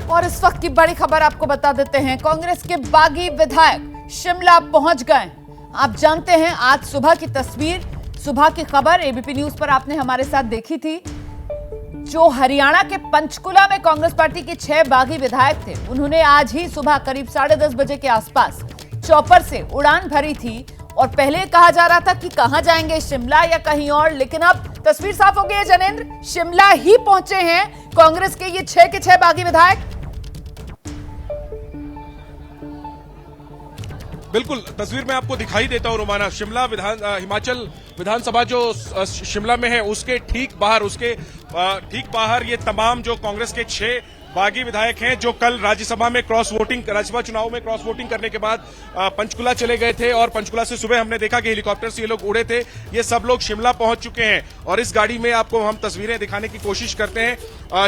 और इस वक्त की बड़ी खबर आपको बता देते हैं, कांग्रेस के बागी विधायक शिमला पहुंच गए। आप जानते हैं आज सुबह की तस्वीर, सुबह की खबर एबीपी न्यूज पर आपने हमारे साथ देखी थी। जो हरियाणा के पंचकुला में कांग्रेस पार्टी के 6 बागी विधायक थे, उन्होंने आज ही सुबह करीब 10:30 बजे के आसपास चॉपर से उड़ान भरी थी। और पहले कहा जा रहा था कि कहां जाएंगे, शिमला या कहीं और, लेकिन अब तस्वीर साफ हो गई है जनेंद्र, शिमला ही पहुंचे हैं कांग्रेस के ये 6 के 6 बागी विधायक। बिल्कुल, तस्वीर में आपको दिखाई देता हूं रोमाना। शिमला हिमाचल विधानसभा जो शिमला में है उसके ठीक बाहर ये तमाम जो कांग्रेस के 6 बागी विधायक हैं जो कल राज्यसभा चुनाव में क्रॉस वोटिंग करने के बाद पंचकुला चले गए थे, और पंचकुला से सुबह हमने देखा कि हेलीकॉप्टर से ये लोग उड़े थे। ये सब लोग शिमला पहुंच चुके हैं और इस गाड़ी में आपको हम तस्वीरें दिखाने की कोशिश करते हैं।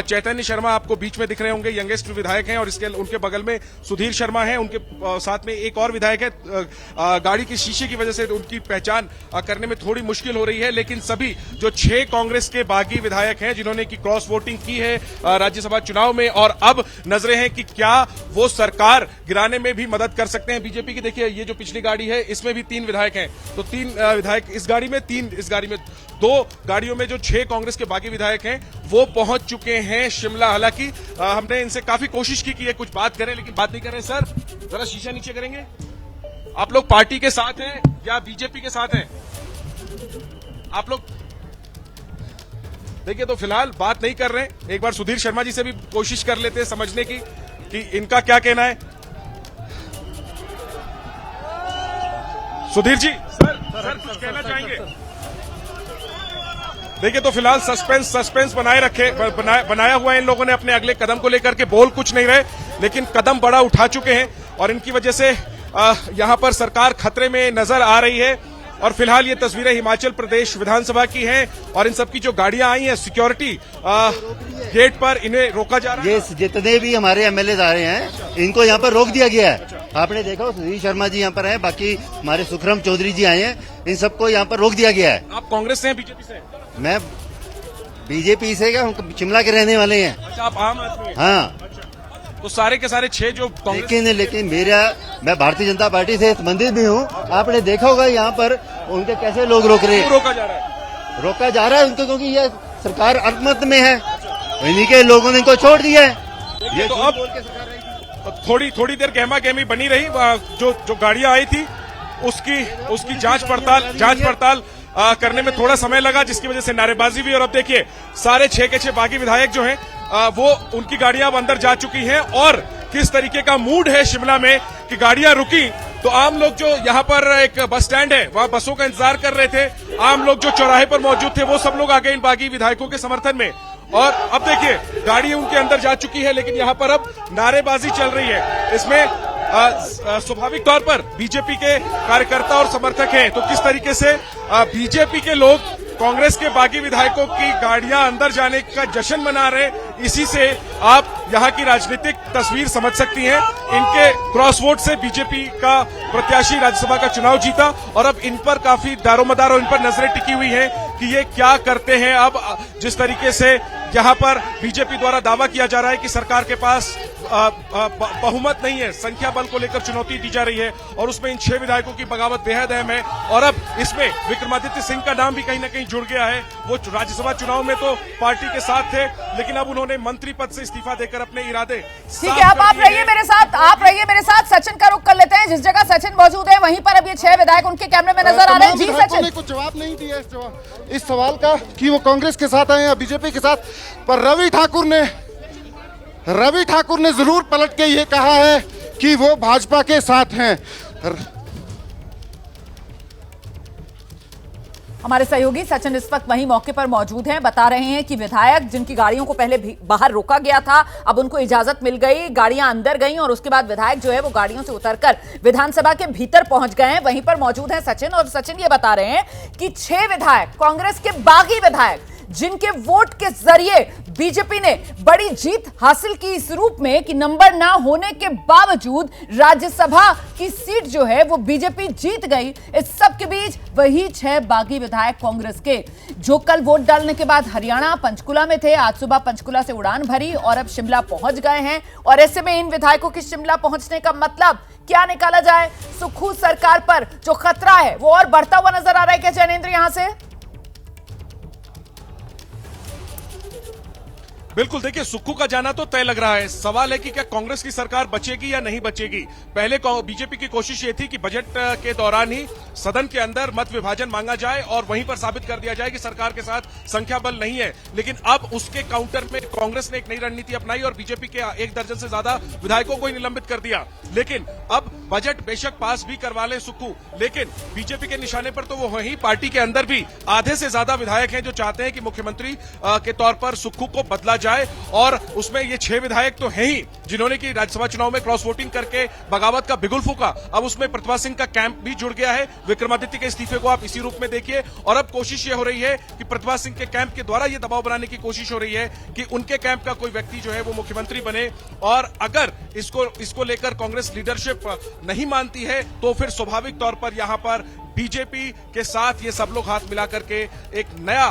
चैतन्य शर्मा आपको बीच में दिख रहे होंगे, यंगेस्ट विधायक हैं, और उनके बगल में सुधीर शर्मा है, उनके साथ में एक और विधायक है। गाड़ी के शीशे की वजह से उनकी पहचान करने में थोड़ी मुश्किल हो रही है, लेकिन सभी जो 6 कांग्रेस के बागी विधायक हैं जिन्होंने की क्रॉस वोटिंग की है राज्यसभा चुनाव में, और अब नजरें हैं कि क्या वो सरकार गिराने में भी मदद कर सकते हैं बीजेपी की। देखिए ये जो पिछली गाड़ी है इसमें भी 3 विधायक हैं, तो 3 विधायक इस गाड़ी में, 3 इस गाड़ी में, 2 गाड़ियों में जो 6 कांग्रेस के बागी विधायक हैं वो पहुंच चुके हैं शिमला। हालांकि हमने इनसे काफी कोशिश की कि ये कुछ बात करें, लेकिन बात नहीं कर रहे। सर जरा शीशा नीचे करेंगे। आप लोग पार्टी के साथ हैं या बीजेपी के साथ हैं? आप लोग देखिए, तो फिलहाल बात नहीं कर रहे। एक बार सुधीर शर्मा जी से भी कोशिश कर लेते हैं समझने की कि इनका क्या कहना है। सुधीर जी, सर कुछ कहना चाहेंगे? देखिए, तो फिलहाल सस्पेंस बनाया हुआ है इन लोगों ने अपने अगले कदम को लेकर के। बोल कुछ नहीं रहे, लेकिन कदम बड़ा उठा चुके हैं, और इनकी वजह से यहां पर सरकार खतरे में नजर आ रही है। और फिलहाल ये तस्वीरें हिमाचल प्रदेश विधानसभा की हैं, और इन सबकी जो गाड़ियां आई हैं सिक्योरिटी गेट पर इन्हें रोका जा रहा है। ये जितने भी हमारे एमएलए आ रहे हैं इनको यहाँ पर रोक दिया गया है। आपने देखा सुधीर शर्मा जी यहाँ पर हैं, बाकी हमारे सुखराम चौधरी जी आए हैं, इन सबको यहाँ पर रोक दिया गया है। आप कांग्रेस से हैं बीजेपी से? मैं बीजेपी से, क्या हम शिमला के रहने वाले हैं। अच्छा, आप आम आदमी? हाँ। तो सारे के सारे 6 जो लेकिन मैं भारतीय जनता पार्टी से संबंधित भी हूँ। आपने देखा होगा यहाँ पर उनके कैसे लोग रोक रहे हैं। रोका जा रहा है उनको, क्योंकि ये सरकार अल्पमत में है, इन्हीं के लोगों ने इनको छोड़ दिया है। ये तो अब थोड़ी देर गहमा गहमी बनी रही। जो गाड़ियां आई थी उसकी जांच पड़ताल करने में थोड़ा समय लगा, जिसकी वजह से नारेबाजी भी। और अब देखिए सारे 6 के 6 बागी विधायक जो हैं वो उनकी गाड़ियां अब अंदर जा चुकी हैं, और किस तरीके का मूड है शिमला में कि गाड़ियां रुकी तो आम लोग जो यहाँ पर एक बस स्टैंड है वहां बसों का इंतजार कर रहे थे, आम लोग जो चौराहे पर मौजूद थे वो सब लोग आ गए इन बागी विधायकों के समर्थन में। और अब देखिए गाड़ी उनके अंदर जा चुकी है, लेकिन यहाँ पर अब नारेबाजी चल रही है। इसमें स्वाभाविक तौर पर बीजेपी के कार्यकर्ता और समर्थक हैं, तो किस तरीके से बीजेपी के लोग कांग्रेस के बागी विधायकों की गाड़ियां अंदर जाने का जश्न मना रहे, इसी से आप यहां की राजनीतिक तस्वीर समझ सकती हैं। इनके क्रॉस वोट से बीजेपी का प्रत्याशी राज्यसभा का चुनाव जीता, और अब इन पर काफी दारोमदार और इन पर नजरें टिकी हुई हैं कि ये क्या करते हैं। अब जिस तरीके से यहां पर बीजेपी द्वारा दावा किया जा रहा है कि सरकार के पास बहुमत नहीं है, संख्या बल को लेकर चुनौती दी जा रही है, और उसमें इन 6 विधायकों की बगावत बेहद अहम है। और अब इसमें विक्रमादित्य सिंह का नाम भी कहीं न कहीं जुड़ गया है। वो राज्यसभा चुनाव में तो पार्टी के साथ थे, लेकिन अब उन्होंने मंत्री पद से इस्तीफा देकर अपने इरादे। ठीक है, अब आप रहिए मेरे साथ, सचिन का रुख कर लेते हैं। जिस जगह सचिन मौजूद है वहीं पर अब ये 6 विधायक उनके कैमरे में नजर आ रहे हैं। जी सचिन ने कुछ जवाब नहीं दिया इस सवाल का कि वो कांग्रेस के साथ आए या बीजेपी के साथ, पर रवि ठाकुर ने जरूर पलट के ये कहा है कि वो भाजपा के साथ हैं। हमारे सहयोगी सचिन इस वक्त वहीं मौके पर मौजूद हैं, बता रहे हैं कि विधायक जिनकी गाड़ियों को पहले बाहर रोका गया था, अब उनको इजाजत मिल गई, गाड़ियां अंदर गईं, और उसके बाद विधायक जो है वो गाड़ियों से उतरकर विधानसभा के भीतर पहुंच गए हैं। वहीं पर मौजूद है सचिन, और सचिन ये बता रहे हैं कि 6 विधायक कांग्रेस के बागी विधायक जिनके वोट के जरिए बीजेपी ने बड़ी जीत हासिल की इस रूप में कि नंबर ना होने के बावजूद राज्यसभा की सीट जो है वो बीजेपी जीत गई। इस सब के बीच वही 6 बागी विधायक कांग्रेस के जो कल वोट डालने के बाद हरियाणा पंचकुला में थे, आज सुबह पंचकुला से उड़ान भरी और अब शिमला पहुंच गए हैं। और ऐसे में इन विधायकों के शिमला पहुंचने का मतलब क्या निकाला जाए? सुक्खू सरकार पर जो खतरा है वो और बढ़ता हुआ नजर आ रहा है क्या जैनेंद्र यहां से? बिल्कुल, देखिए सुक्खू का जाना तो तय लग रहा है। सवाल है कि क्या कांग्रेस की सरकार बचेगी या नहीं बचेगी। पहले बीजेपी की कोशिश ये थी कि बजट के दौरान ही सदन के अंदर मत विभाजन मांगा जाए और वहीं पर साबित कर दिया जाए कि सरकार के साथ संख्या बल नहीं है। लेकिन अब उसके काउंटर में कांग्रेस ने एक नई रणनीति अपनाई और बीजेपी के 1 दर्जन से ज्यादा विधायकों को ही निलंबित कर दिया। लेकिन अब बजट बेशक पास भी करवा ले सुक्खू, लेकिन बीजेपी के निशाने पर तो वो वही पार्टी के अंदर भी आधे से ज्यादा विधायक हैं जो चाहते हैं कि मुख्यमंत्री के तौर पर सुक्खू को बदला जाए। और उसमें ये 6 विधायक तो हैं ही जिन्होंने की राज्यसभा चुनाव में क्रॉस वोटिंग करके बगावत का बिगुल फूका। अब उसमें प्रतिभा सिंह का कैंप भी जुड़ गया है। विक्रमादित्य के इस्तीफे को आप इसी रूप में देखिए और अब कोशिश ये हो रही है कि प्रतिभा सिंह के कैंप के द्वारा ये दबाव बनाने की कोशिश हो रही है कि उनके कैंप का कोई व्यक्ति जो है वो मुख्यमंत्री बने। और अगर इसको लेकर कांग्रेस लीडरशिप नहीं मानती है तो फिर स्वाभाविक तौर पर यहां पर बीजेपी के साथ ये सब लोग हाथ मिला करके एक नया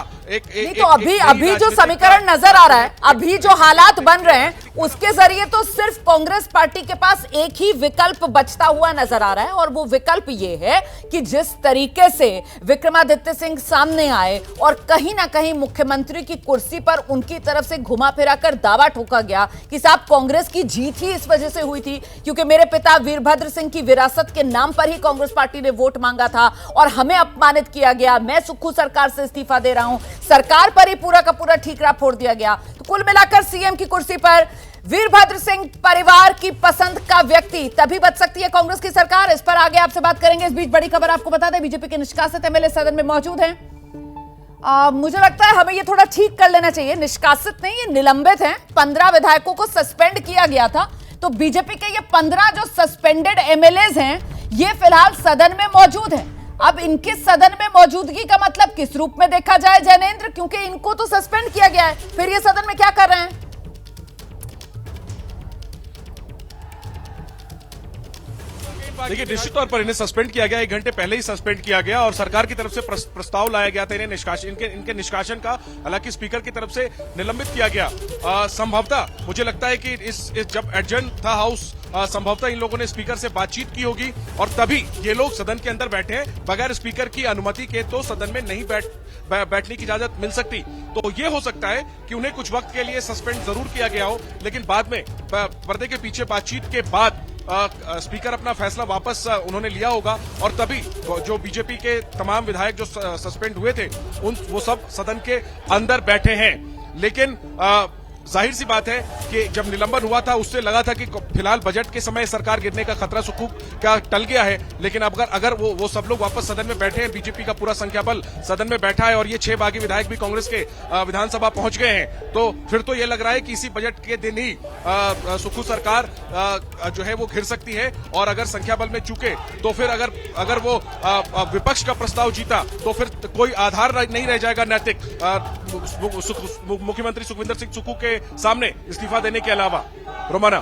अभी जो समीकरण नजर आ रहा है, अभी जो हालात बन रहे हैं उसके जरिए तो सिर्फ कांग्रेस पार्टी के पास एक ही विकल्प बचता हुआ नजर आ रहा है और वो विकल्प ये है कि जिस तरीके से विक्रमादित्य सिंह सामने आए और कहीं ना कहीं मुख्यमंत्री की कुर्सी पर उनकी तरफ से घुमा फिरा कर दावा ठोका गया कि साहब कांग्रेस की जीत ही इस वजह से हुई थी क्योंकि मेरे पिता वीरभद्र सिंह की विरासत के नाम पर ही कांग्रेस पार्टी ने वोट मांगा था और हमें अपमानित किया गया, मैं सुक्खू सरकार से इस्तीफा दे रहा हूं, सरकार पर ही पूरा का पूरा ठीकरा फोड़ दिया गया। तो कुल मिलाकर सीएम की कुर्सी पर वीरभद्र सिंह परिवार की पसंद का व्यक्ति तभी बच सकती है कांग्रेस की सरकार। इस पर आगे आपसे बात करेंगे। इस बीच बड़ी खबर आपको बता दें, बीजेपी के निष्कासित एमएलए सदन में मौजूद हैं। मुझे लगता है हमें ये थोड़ा ठीक कर लेना चाहिए, निष्कासित नहीं, ये निलंबित हैं। 15 विधायकों को सस्पेंड किया गया था, तो बीजेपी के ये 15 जो सस्पेंडेड एमएलएज हैं ये फिलहाल सदन में मौजूद हैं। अब इनके सदन में मौजूदगी का मतलब किस रूप में देखा जाए जैनेंद्र, क्योंकि इनको तो सस्पेंड किया गया है, फिर ये सदन में क्या कर रहे हैं? देखिए निश्चित तौर पर इन्हें सस्पेंड किया गया, 1 घंटे पहले ही सस्पेंड किया गया और सरकार की तरफ से प्रस्ताव लाया गया था इन्हें इनके निष्कासन का। हालांकि स्पीकर की तरफ से निलंबित किया गया। संभवतः मुझे लगता है कि इस जब एडजर्न था हाउस, संभवतः इन लोगों ने स्पीकर से बातचीत की होगी और तभी ये लोग सदन के अंदर बैठे हैं। बगैर स्पीकर की अनुमति के तो सदन में नहीं बैठने की इजाजत मिल सकती। तो ये हो सकता है कि उन्हें कुछ वक्त के लिए सस्पेंड जरूर किया गया हो, लेकिन बाद में पर्दे के पीछे बातचीत के बाद स्पीकर अपना फैसला वापस उन्होंने लिया होगा और तभी जो बीजेपी के तमाम विधायक जो सस्पेंड हुए थे वो सब सदन के अंदर बैठे हैं। लेकिन जाहिर सी बात है कि जब निलंबन हुआ था उससे लगा था कि फिलहाल बजट के समय सरकार गिरने का खतरा सुक्खू का टल गया है। लेकिन अब अगर वो सब लोग वापस सदन में बैठे हैं, बीजेपी का पूरा संख्या बल सदन में बैठा है और ये 6 बागी विधायक भी कांग्रेस के विधानसभा पहुंच गए हैं, तो फिर तो ये लग रहा है कि इसी बजट के दिन ही सुक्खू सरकार जो है वो घिर सकती है। और अगर संख्या बल में चूके तो फिर अगर वो विपक्ष का प्रस्ताव जीता तो फिर कोई आधार नहीं रह जाएगा नैतिक मुख्यमंत्री सुखविंदर सिंह सुक्खू के सामने इस्तीफा देने के अलावा। रोमाना,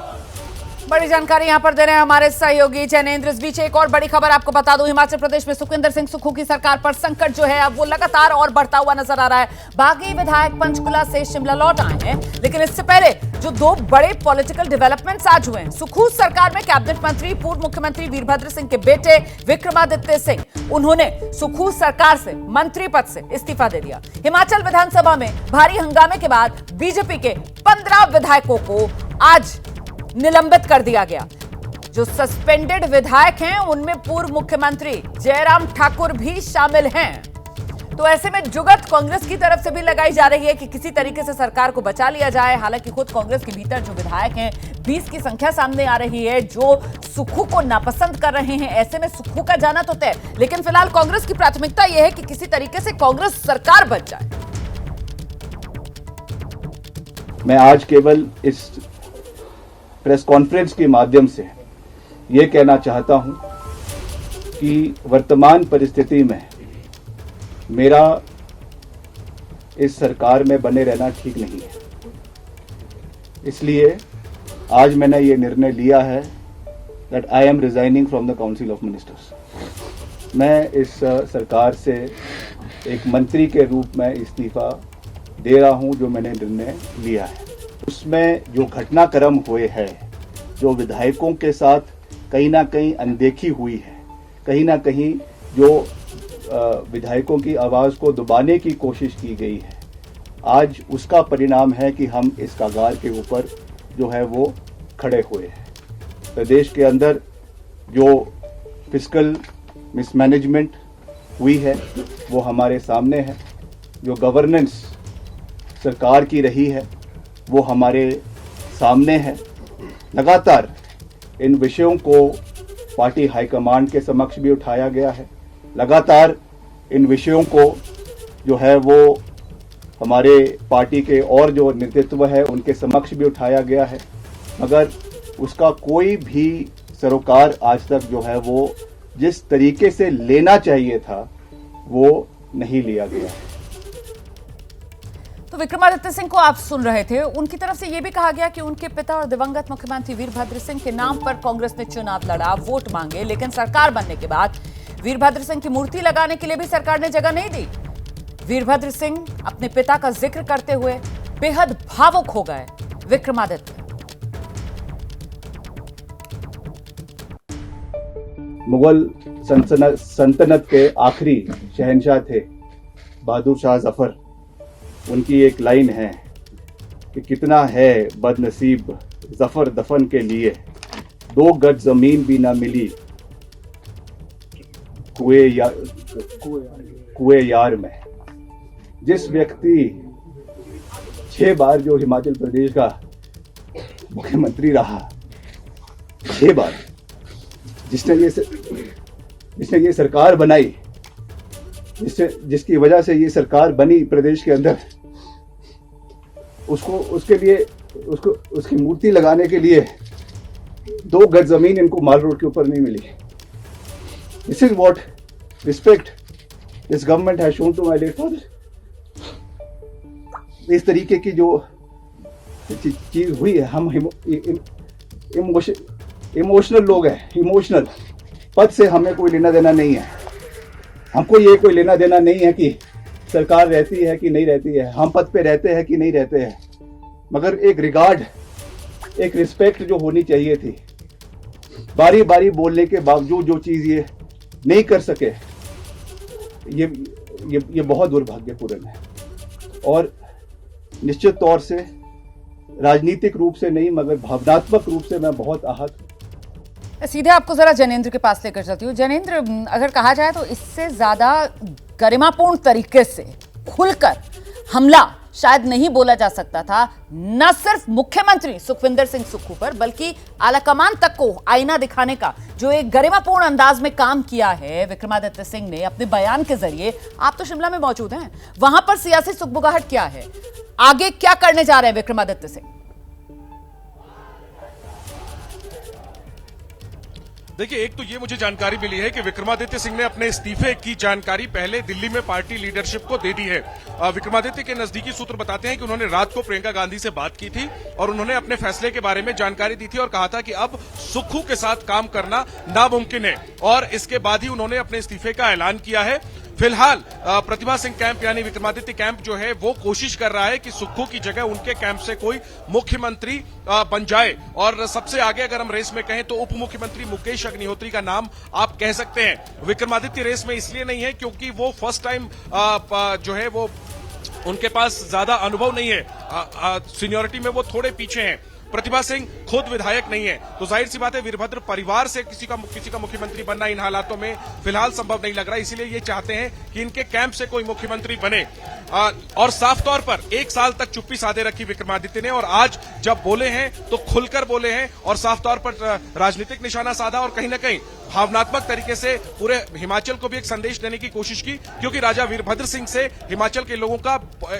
बड़ी जानकारी यहां पर दे रहे हैं हमारे सहयोगी जैनेंद्र। इस बीच एक और बड़ी खबर आपको बता दूं, हिमाचल प्रदेश में सुखविंदर सिंह सुक्खू की सरकार पर संकट जो है अब वो लगातार और बढ़ता हुआ नजर आ रहा है। बागी विधायक पंचकुला से शिमला लौट आए हैं, लेकिन इससे पहले जो 2 बड़े पॉलिटिकल डेवलपमेंट्स आज हुए हैं। सुक्खू सरकार में कैबिनेट मंत्री पूर्व मुख्यमंत्री वीरभद्र सिंह के बेटे विक्रमादित्य सिंह, उन्होंने सुक्खू सरकार से मंत्री पद से इस्तीफा दे दिया। हिमाचल विधानसभा में भारी हंगामे के बाद बीजेपी के 15 विधायकों को आज निलंबित कर दिया गया। जो सस्पेंडेड विधायक हैं उनमें पूर्व मुख्यमंत्री जयराम ठाकुर भी शामिल हैं। तो ऐसे में जुगत कांग्रेस की तरफ से भी लगाई जा रही है कि किसी तरीके से सरकार को बचा लिया जाए। हालांकि खुद कांग्रेस के भीतर जो विधायक हैं 20 की संख्या सामने आ रही है जो सुक्खू को नापसंद कर रहे हैं। ऐसे में सुक्खू का जाना तो तय, लेकिन फिलहाल कांग्रेस की प्राथमिकता यह है कि किसी तरीके से कांग्रेस सरकार बच जाए। मैं आज केवल इस प्रेस कॉन्फ्रेंस के माध्यम से ये कहना चाहता हूं कि वर्तमान परिस्थिति में मेरा इस सरकार में बने रहना ठीक नहीं है। इसलिए आज मैंने ये निर्णय लिया है that I am resigning from the council of ministers. मैं इस सरकार से एक मंत्री के रूप में इस्तीफा दे रहा हूं जो मैंने निर्णय लिया है। उसमें जो घटनाक्रम हुए हैं, जो विधायकों के साथ कहीं ना कहीं अनदेखी हुई है, कहीं ना कहीं जो विधायकों की आवाज़ को दबाने की कोशिश की गई है, आज उसका परिणाम है कि हम इस कगार के ऊपर जो है वो खड़े हुए हैं। प्रदेश के अंदर जो फिस्कल मिसमैनेजमेंट हुई है वो हमारे सामने है, जो गवर्नेंस सरकार की रही है वो हमारे सामने है। लगातार इन विषयों को पार्टी हाईकमांड के समक्ष भी उठाया गया है, लगातार इन विषयों को जो है वो हमारे पार्टी के और जो नेतृत्व है उनके समक्ष भी उठाया गया है, मगर उसका कोई भी सरोकार आज तक जो है वो जिस तरीके से लेना चाहिए था वो नहीं लिया गया है। तो विक्रमादित्य सिंह को आप सुन रहे थे, उनकी तरफ से यह भी कहा गया कि उनके पिता और दिवंगत मुख्यमंत्री वीरभद्र सिंह के नाम पर कांग्रेस ने चुनाव लड़ा, वोट मांगे, लेकिन सरकार बनने के बाद वीरभद्र सिंह की मूर्ति लगाने के लिए भी सरकार ने जगह नहीं दी। वीरभद्र सिंह अपने पिता का जिक्र करते हुए बेहद भावुक हो गए। विक्रमादित्य, मुगल सल्तनत के आखिरी शहंशाह थे बहादुर शाह जफर। उनकी एक लाइन है कि कितना है बदनसीब जफर दफन के लिए, 2 गज जमीन भी ना मिली कुएं यार में। जिस व्यक्ति 6 बार जो हिमाचल प्रदेश का मुख्यमंत्री रहा, 6 बार, जिसने ये सरकार बनाई, जिसकी वजह से ये सरकार बनी प्रदेश के अंदर, उसकी मूर्ति लगाने के लिए 2 गज जमीन इनको माल रोड के ऊपर नहीं मिली। This is what respect this government has shown to my late father. इस तरीके की जो चीज हुई है, हम इमोशनल लोग हैं, इमोशनल। पद से हमें कोई लेना देना नहीं है, हमको ये कोई लेना देना नहीं है कि सरकार रहती है कि नहीं रहती है, हम पद पे रहते हैं कि नहीं रहते हैं, मगर एक रिगार्ड, एक रिस्पेक्ट जो होनी चाहिए थी। बारी बारी बोलने के बावजूद जो चीज ये नहीं कर सके, ये बहुत दुर्भाग्यपूर्ण है। और निश्चित तौर से राजनीतिक रूप से नहीं मगर भावनात्मक रूप से मैं बहुत आहत हूं। सीधे आपको जरा जनेंद्र के पास लेकर चलती हूँ। जनेंद्र, अगर कहा जाए तो इससे ज्यादा गरिमापूर्ण तरीके से खुलकर हमला शायद नहीं बोला जा सकता था, न सिर्फ मुख्यमंत्री सुखविंदर सिंह सुक्खू पर, बल्कि आलाकमान तक को आईना दिखाने का जो एक गरिमापूर्ण अंदाज में काम किया है विक्रमादित्य सिंह ने अपने बयान के जरिए। आप तो शिमला में मौजूद हैं, वहां पर सियासी सुगबुगाहट क्या है, आगे क्या करने जा रहे हैं विक्रमादित्य सिंह? देखिए, एक तो ये मुझे जानकारी मिली है कि विक्रमादित्य सिंह ने अपने इस्तीफे की जानकारी पहले दिल्ली में पार्टी लीडरशिप को दे दी है। विक्रमादित्य के नजदीकी सूत्र बताते हैं कि उन्होंने रात को प्रियंका गांधी से बात की थी और उन्होंने अपने फैसले के बारे में जानकारी दी थी और कहा था कि अब सुक्खू के साथ काम करना नामुमकिन है, और इसके बाद ही उन्होंने अपने इस्तीफे का ऐलान किया है। फिलहाल प्रतिभा सिंह कैंप यानी विक्रमादित्य कैंप जो है वो कोशिश कर रहा है कि सुक्खू की जगह उनके कैंप से कोई मुख्यमंत्री बन जाए, और सबसे आगे अगर हम रेस में कहें तो उप मुख्यमंत्री मुकेश अग्निहोत्री का नाम आप कह सकते हैं। विक्रमादित्य रेस में इसलिए नहीं है क्योंकि वो फर्स्ट टाइम जो है वो उनके पास ज्यादा अनुभव नहीं है, सीनियरिटी में वो थोड़े पीछे हैं। प्रतिभा सिंह खुद विधायक नहीं है, तो जाहिर सी बात है वीरभद्र परिवार से किसी का मुख्यमंत्री बनना इन हालातों में फिलहाल संभव नहीं लग रहा, इसीलिए ये चाहते हैं कि इनके कैंप से कोई मुख्यमंत्री बने। और साफ तौर पर 1 साल तक चुप्पी साधे रखी विक्रमादित्य ने, और आज जब बोले हैं तो खुलकर बोले हैं और साफ तौर पर राजनीतिक निशाना साधा और कहीं ना कहीं भावनात्मक तरीके से पूरे हिमाचल को भी एक संदेश देने की कोशिश की, क्योंकि राजा वीरभद्र सिंह से हिमाचल के लोगों का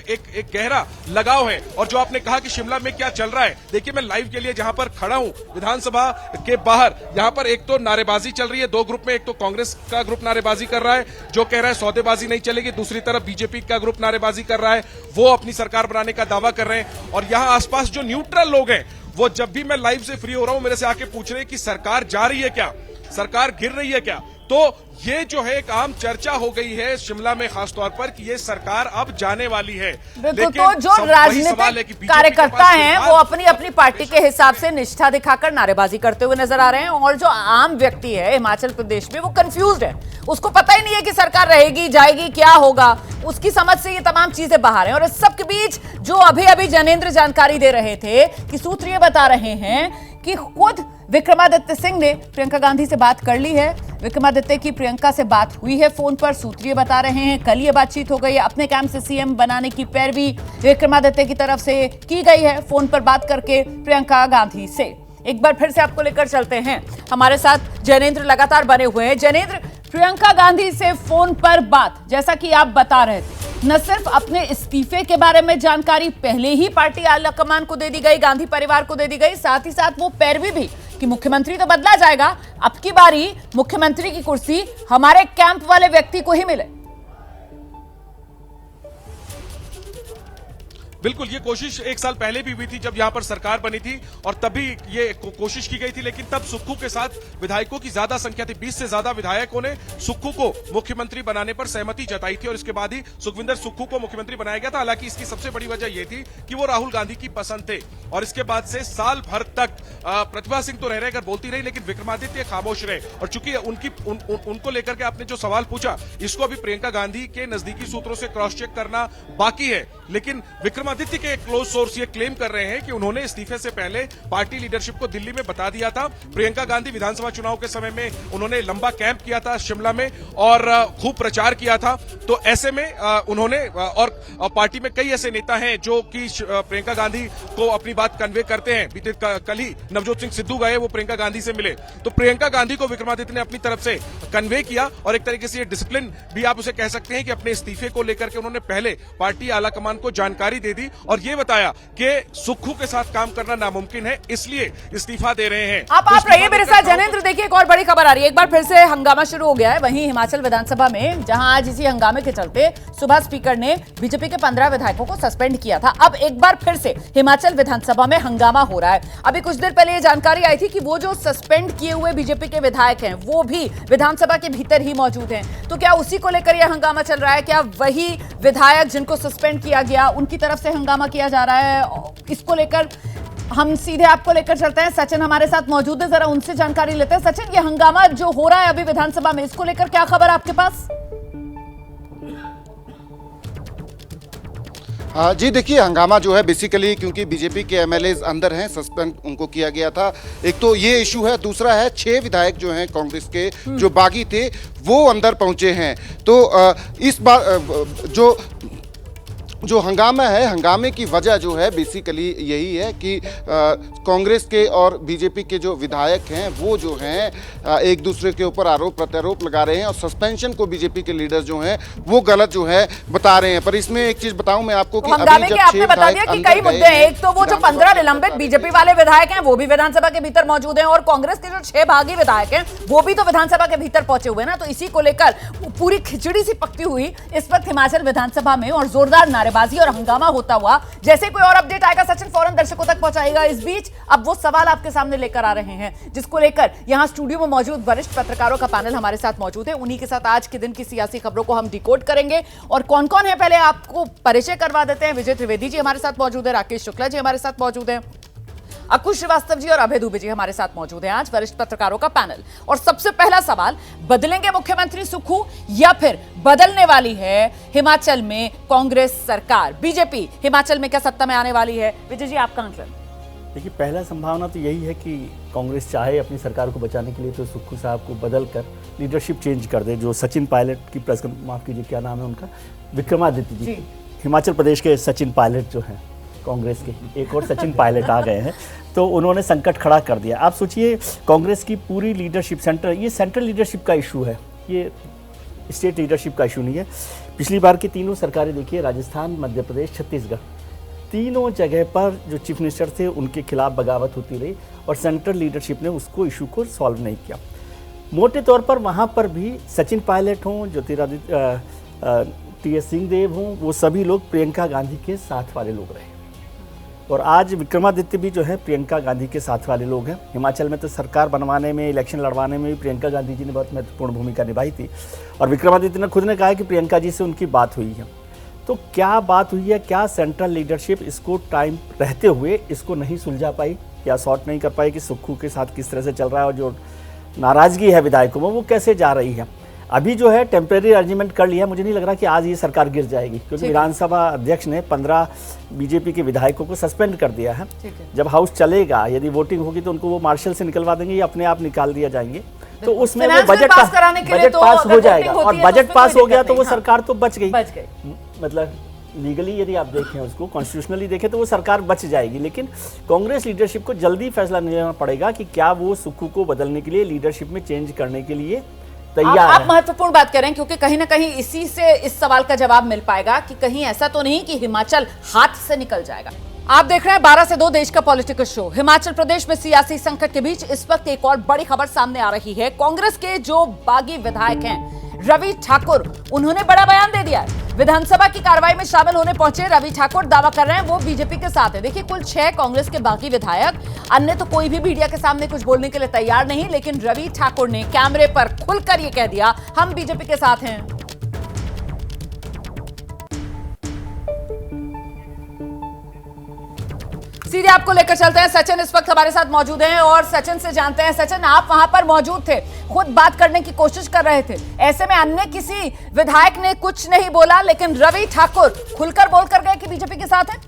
एक गहरा लगाव है। और जो आपने कहा कि शिमला में क्या चल रहा है, देखिए मैं लाइव के लिए जहां पर खड़ा हूं विधानसभा के बाहर, यहां पर एक तो नारेबाजी चल रही है दो ग्रुप में। एक तो कांग्रेस का ग्रुप नारेबाजी कर रहा है जो कह रहा है सौदेबाजी नहीं चलेगी, दूसरी तरफ बीजेपी का ग्रुप नारेबाजी कर रहा है, वो अपनी सरकार बनाने का दावा कर रहे हैं। और यहां आसपास जो न्यूट्रल लोग हैं वो जब भी मैं लाइव से फ्री हो रहा हूं मेरे से आके पूछ रहे हैं कि सरकार जा रही है क्या, सरकार गिर रही है क्या। तो ये जो है एक आम चर्चा हो गई है शिमला में खासतौर पर कि ये सरकार अब जाने वाली है। बिल्कुल, तो जो राजनीतिक कार्यकर्ता हैं वो अपनी अपनी पार्टी के हिसाब से निष्ठा दिखाकर नारेबाजी करते हुए नजर आ रहे हैं, और जो आम व्यक्ति है हिमाचल प्रदेश में वो कंफ्यूज्ड है, उसको पता ही नहीं है कि सरकार रहेगी जाएगी क्या होगा, उसकी समझ से ये तमाम चीजें बाहर हैं। और इस सब के बीच जो अभी अभी जनेंद्र जानकारी दे रहे थे कि सूत्र ये बता रहे हैं कि खुद विक्रमादित्य सिंह ने प्रियंका गांधी से बात कर ली है। विक्रमादित्य की प्रियंका से बात हुई है फोन पर, सूत्रीय बता रहे हैं कल ये बातचीत हो गई है। अपने कैंप से सीएम बनाने की पैरवी विक्रमादित्य की तरफ से की गई है फोन पर बात करके प्रियंका गांधी से। एक बार फिर से आपको लेकर चलते हैं, हमारे साथ जनेंद्र लगातार बने हुए हैं। जनेंद्र, प्रियंका गांधी से फोन पर बात, जैसा कि आप बता रहे थे, न सिर्फ अपने इस्तीफे के बारे में जानकारी पहले ही पार्टी आलाकमान को दे दी गई, गांधी परिवार को दे दी गई, साथ ही साथ वो पैरवी भी कि मुख्यमंत्री तो बदला जाएगा, अब की बारी मुख्यमंत्री की कुर्सी हमारे कैंप वाले व्यक्ति को ही मिले। बिल्कुल, ये कोशिश एक साल पहले भी हुई थी जब यहां पर सरकार बनी थी, और तभी ये कोशिश की गई थी, लेकिन तब सुक्खू के साथ विधायकों की ज्यादा संख्या थी। 20 से ज्यादा विधायकों ने सुक्खू को मुख्यमंत्री बनाने पर सहमति जताई थी, और इसके बाद ही सुखविंदर सुक्खू को मुख्यमंत्री बनाया गया था। हालांकि इसकी सबसे बड़ी वजह यह थी कि वो राहुल गांधी की पसंद थे, और इसके बाद से साल भर तक प्रतिभा सिंह तो रह बोलती रही, लेकिन विक्रमादित्य खामोश रहे। और चूंकि उनको लेकर के आपने जो सवाल पूछा, इसको अभी प्रियंका गांधी के नजदीकी सूत्रों से क्रॉस चेक करना बाकी है, लेकिन विक्रमादित्य के क्लोज सोर्स ये क्लेम कर रहे हैं कि उन्होंने इस्तीफे से पहले पार्टी लीडरशिप को दिल्ली में बता दिया था। प्रियंका गांधी विधानसभा चुनाव के समय में उन्होंने लंबा कैंप किया था शिमला में और खूब प्रचार किया था। तो ऐसे में उन्होंने और पार्टी में कई ऐसे नेता हैं जो कि प्रियंका गांधी को अपनी बात कन्वे करते हैं। बीते कल ही नवजोत सिंह सिद्धू गए, वो प्रियंका गांधी से मिले, तो प्रियंका गांधी को विक्रमादित्य ने अपनी तरफ से कन्वे किया, और एक तरीके से ये डिसिप्लिन भी आप उसे कह सकते हैं कि अपने इस्तीफे को लेकर के उन्होंने पहले पार्टी आलाकमान को जानकारी दे दी और ये बताया कि सुक्खू के साथ काम करना नामुमकिन है, इसलिए इस्तीफा दे रहे हैं। आप रहिए मेरे साथ जनेंद्र। देखिए एक और बड़ी खबर आ रही है, एक बार फिर से हंगामा शुरू हो गया है वहीं हिमाचल विधानसभा में, जहां आज इसी हंगामे के चलते सुबह स्पीकर ने बीजेपी के 15 विधायकों को सस्पेंड किया था। अब एक बार फिर से हिमाचल विधानसभा में हंगामा हो रहा है। अभी कुछ देर पहले ये जानकारी आई थी कि वो जो सस्पेंड किए हुए बीजेपी के विधायक हैं वो भी विधानसभा के भीतर ही मौजूद हैं। तो क्या उसी को लेकर यह हंगामा चल रहा है? क्या वही विधायक जिनको सस्पेंड किया गया उनकी तरफ से हंगामा किया जा रहा है? इसको लेकर हम सीधे आपको लेकर चलते हैं, सचिन हमारे साथ मौजूद है, जरा उनसे जानकारी लेते हैं। सचिन, ये हंगामा जो हो रहा है अभी विधानसभा में, इसको लेकर क्या खबर आपके पास? जी देखिए, हंगामा जो है बेसिकली क्योंकि बीजेपी के एमएलए अंदर हैं, सस्पेंड उनको किया गया था। एक तो ये इशू है, दूसरा है 6 विधायक जो हैं कांग्रेस के जो बागी थे वो अंदर पहुंचे हैं। तो इस बार जो हंगामा है, हंगामे की वजह जो है बेसिकली यही है कि कांग्रेस के और बीजेपी के जो विधायक हैं वो जो हैं एक दूसरे के ऊपर आरोप प्रत्यारोप लगा रहे हैं, और सस्पेंशन को बीजेपी के लीडर जो हैं वो गलत जो है बता रहे हैं। पर इसमें एक चीज बताऊं मैं आपको कि हंगामे के आपने बता दिया कि कई मुद्दे हैं। एक तो वो जो 15 निलंबित बीजेपी वाले विधायक हैं वो भी विधानसभा के भीतर मौजूद हैं, और कांग्रेस के जो 6 बागी विधायक हैं वो भी तो विधानसभा के भीतर पहुंचे हुए ना। तो इसी को लेकर पूरी खिचड़ी सी पकती हुई इस वक्त हिमाचल विधानसभा में, और जोरदार नारेबाजी और हंगामा होता हुआ। जैसे कोई और अपडेट आएगा सचिन फौरन दर्शकों तक पहुंचाएगा। इस बीच अब वो सवाल आपके सामने लेकर आ रहे हैं जिसको लेकर यहां स्टूडियो में मौजूद वरिष्ठ पत्रकारों का पैनल हमारे साथ मौजूद है। उन्हीं के साथ आज के दिन की सियासी खबरों को हम डिकोड करेंगे। और कौन कौन है पहले आपको परिचय करवा देते हैं। विजय त्रिवेदी जी हमारे साथ मौजूद है, राकेश शुक्ला जी हमारे साथ मौजूद है, अकुश श्रीवास्तव जी और अभय दुबे जी हमारे साथ मौजूद हैं। आज वरिष्ठ पत्रकारों का पैनल। और सबसे पहला सवाल, बदलेंगे मुख्यमंत्री सुक्खू या फिर बदलने वाली है हिमाचल में कांग्रेस सरकार? बीजेपी हिमाचल में क्या सत्ता में आने वाली है? विजय जी आपका आंकलन। देखिए, पहला संभावना तो यही है कि कांग्रेस चाहे अपनी सरकार को बचाने के लिए तो सुक्खू साहब को बदल कर लीडरशिप चेंज कर दे। जो सचिन पायलट की माफ कीजिए क्या नाम है उनका, विक्रमादित्य जी, हिमाचल प्रदेश के सचिन पायलट जो हैं कांग्रेस के, एक और सचिन पायलट आ गए हैं, तो उन्होंने संकट खड़ा कर दिया। आप सोचिए कांग्रेस की पूरी लीडरशिप ये सेंट्रल लीडरशिप का इशू है, ये स्टेट लीडरशिप का इशू नहीं है। पिछली बार की तीनों सरकारें देखिए, राजस्थान, मध्य प्रदेश, छत्तीसगढ़, तीनों जगह पर जो चीफ मिनिस्टर थे उनके खिलाफ बगावत होती रही और सेंट्रल लीडरशिप ने उसको इशू को सॉल्व नहीं किया। मोटे तौर पर वहाँ पर भी सचिन पायलट हों, ज्योतिरादित्य टी.एस. सिंहदेव हों, वो सभी लोग प्रियंका गांधी के साथ वाले लोग रहे। और आज विक्रमादित्य भी जो है प्रियंका गांधी के साथ वाले लोग हैं। हिमाचल में तो सरकार बनवाने में, इलेक्शन लड़वाने में भी प्रियंका गांधी जी ने बहुत महत्वपूर्ण भूमिका निभाई थी और विक्रमादित्य ने खुद ने कहा है कि प्रियंका जी से उनकी बात हुई है। तो क्या बात हुई है, क्या सेंट्रल लीडरशिप इसको टाइम रहते हुए इसको नहीं सुलझा पाई या सॉर्ट नहीं कर पाई कि सुक्खू के साथ किस तरह से चल रहा है और जो नाराजगी है विधायकों में वो कैसे जा रही है। अभी जो है टेम्परेरी अरेंजमेंट कर लिया, मुझे नहीं लग रहा कि आज ये सरकार गिर जाएगी, क्योंकि विधानसभा अध्यक्ष ने 15 बीजेपी के विधायकों को सस्पेंड कर दिया है। जब हाउस चलेगा, यदि वोटिंग होगी तो उनको वो मार्शल से निकलवा देंगे या अपने आप निकाल दिया जाएंगे, तो उसमें वो बजट पास हो जाएगा और बजट पास हो गया तो वो सरकार तो बच गई। मतलब लीगली यदि आप देखें, उसको कॉन्स्टिट्यूशनली देखें तो वो सरकार बच जाएगी। लेकिन कांग्रेस लीडरशिप को जल्दी फैसला लेना पड़ेगा कि क्या वो सुक्खू को बदलने के लिए, लीडरशिप में चेंज करने के लिए तैयार है। आप महत्वपूर्ण बात कर रहे हैं, क्योंकि कहीं ना कहीं इसी से इस सवाल का जवाब मिल पाएगा कि कहीं ऐसा तो नहीं कि हिमाचल हाथ से निकल जाएगा। आप देख रहे हैं 12 से 2 देश का पॉलिटिकल शो। हिमाचल प्रदेश में सियासी संकट के बीच इस वक्त एक और बड़ी खबर सामने आ रही है। कांग्रेस के जो बागी विधायक हैं रवि ठाकुर, उन्होंने बड़ा बयान दे दिया है। विधानसभा की कार्रवाई में शामिल होने पहुंचे रवि ठाकुर दावा कर रहे हैं वो बीजेपी के साथ है। देखिए, कुल 6 कांग्रेस के बागी विधायक, अन्य तो कोई भी मीडिया के सामने कुछ बोलने के लिए तैयार नहीं, लेकिन रवि ठाकुर ने कैमरे पर खुलकर यह कह दिया, हम बीजेपी के साथ हैं। सीधे आपको लेकर चलते हैं, सचिन इस वक्त हमारे साथ मौजूद हैं और सचिन से जानते हैं। सचिन, आप वहां पर मौजूद थे, खुद बात करने की कोशिश कर रहे थे, ऐसे में अन्य किसी विधायक ने कुछ नहीं बोला, लेकिन रवि ठाकुर खुलकर बोलकर गए कि बीजेपी के साथ हैं।